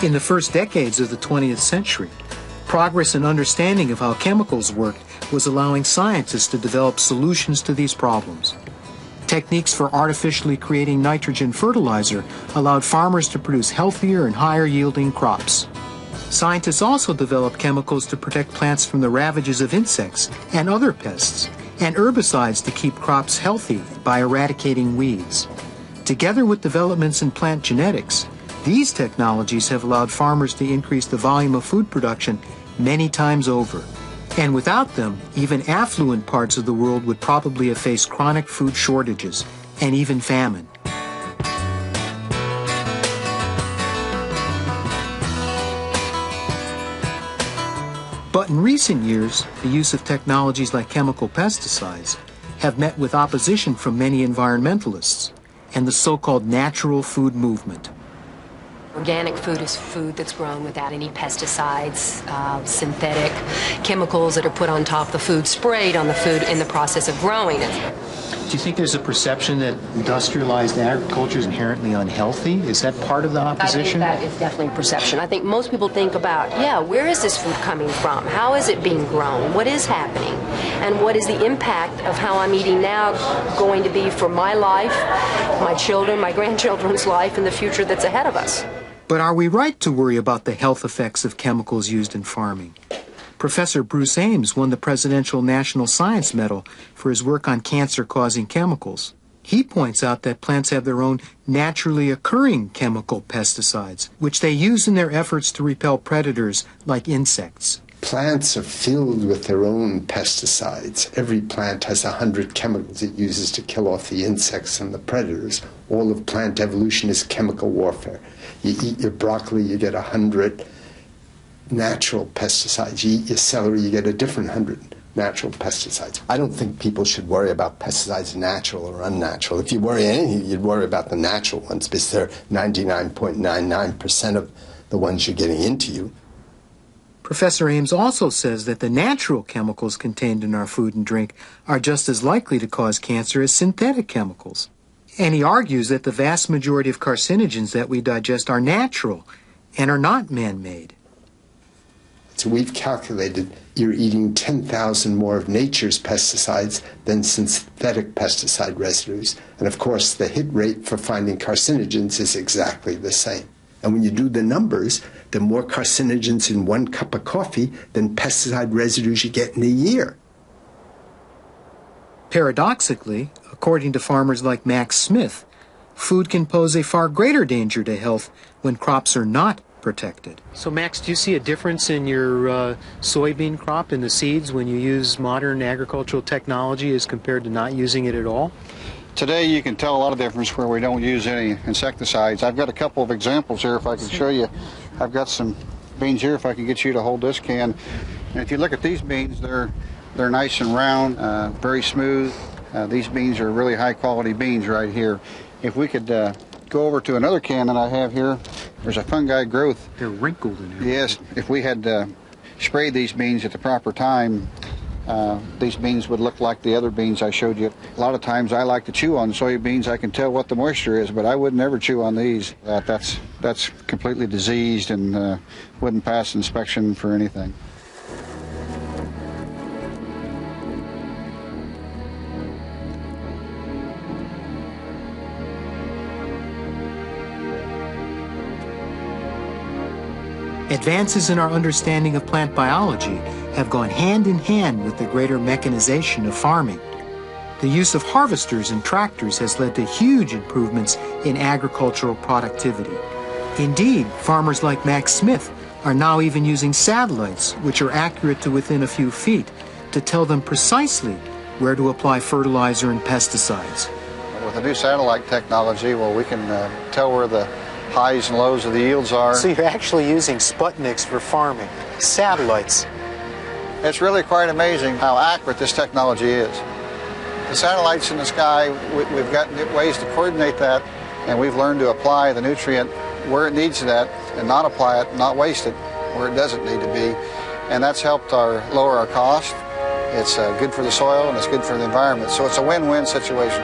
In the first decades of the 20th century, progress in understanding of how chemicals worked was allowing scientists to develop solutions to these problems. Techniques for artificially creating nitrogen fertilizer allowed farmers to produce healthier and higher-yielding crops. Scientists also developed chemicals to protect plants from the ravages of insects and other pests, and herbicides to keep crops healthy by eradicating weeds. Together with developments in plant genetics, these technologies have allowed farmers to increase the volume of food production many times over. And without them, even affluent parts of the world would probably have faced chronic food shortages and even famine. But in recent years, the use of technologies like chemical pesticides have met with opposition from many environmentalists and the so-called natural food movement. Organic food is food that's grown without any pesticides, synthetic chemicals that are put on top of the food, sprayed on the food in the process of growing it. Do you think there's a perception that industrialized agriculture is inherently unhealthy? Is that part of the opposition? I think that is definitely a perception. I think most people think about, where is this food coming from? How is it being grown? What is happening? And what is the impact of how I'm eating now going to be for my life, my children, my grandchildren's life, and the future that's ahead of us? But are we right to worry about the health effects of chemicals used in farming? Professor Bruce Ames won the Presidential National Science Medal for his work on cancer-causing chemicals. He points out that plants have their own naturally occurring chemical pesticides, which they use in their efforts to repel predators like insects. Plants are filled with their own pesticides. Every plant has 100 chemicals it uses to kill off the insects and the predators. All of plant evolution is chemical warfare. You eat your broccoli, you get 100 natural pesticides. You eat your celery, you get a different 100 natural pesticides. I don't think people should worry about pesticides, natural or unnatural. If you worry anything, you'd worry about the natural ones, because they're 99.99% of the ones you're getting into you. Professor Ames also says that the natural chemicals contained in our food and drink are just as likely to cause cancer as synthetic chemicals. And he argues that the vast majority of carcinogens that we digest are natural and are not man-made. So we've calculated you're eating 10,000 more of nature's pesticides than synthetic pesticide residues. And of course, the hit rate for finding carcinogens is exactly the same. And when you do the numbers, there are more carcinogens in 1 cup of coffee than pesticide residues you get in a year. Paradoxically, according to farmers like Max Smith, food can pose a far greater danger to health when crops are not protected. So Max, do you see a difference in your soybean crop in the seeds when you use modern agricultural technology as compared to not using it at all? Today you can tell a lot of difference where we don't use any insecticides. I've got a couple of examples here if I can show you. I've got some beans here if I can get you to hold this can. And if you look at these beans, they're nice and round, very smooth. These beans are really high quality beans right here. If we could go over to another can that I have here, there's a fungi growth. They're wrinkled in here. Yes, if we had sprayed these beans at the proper time, these beans would look like the other beans I showed you. A lot of times I like to chew on soybeans. I can tell what the moisture is, but I would never chew on these. That's completely diseased and wouldn't pass inspection for anything. Advances in our understanding of plant biology have gone hand in hand with the greater mechanization of farming. The use of harvesters and tractors has led to huge improvements in agricultural productivity. Indeed, farmers like Max Smith are now even using satellites, which are accurate to within a few feet, to tell them precisely where to apply fertilizer and pesticides. With the new satellite technology, well, we can tell where the highs and lows of the yields are. So you're actually using Sputniks for farming, satellites. It's really quite amazing how accurate this technology is. The satellites in the sky, we've got ways to coordinate that, and we've learned to apply the nutrient where it needs that and not apply it, not waste it where it doesn't need to be. And that's helped lower our cost. It's good for the soil and it's good for the environment. So it's a win-win situation.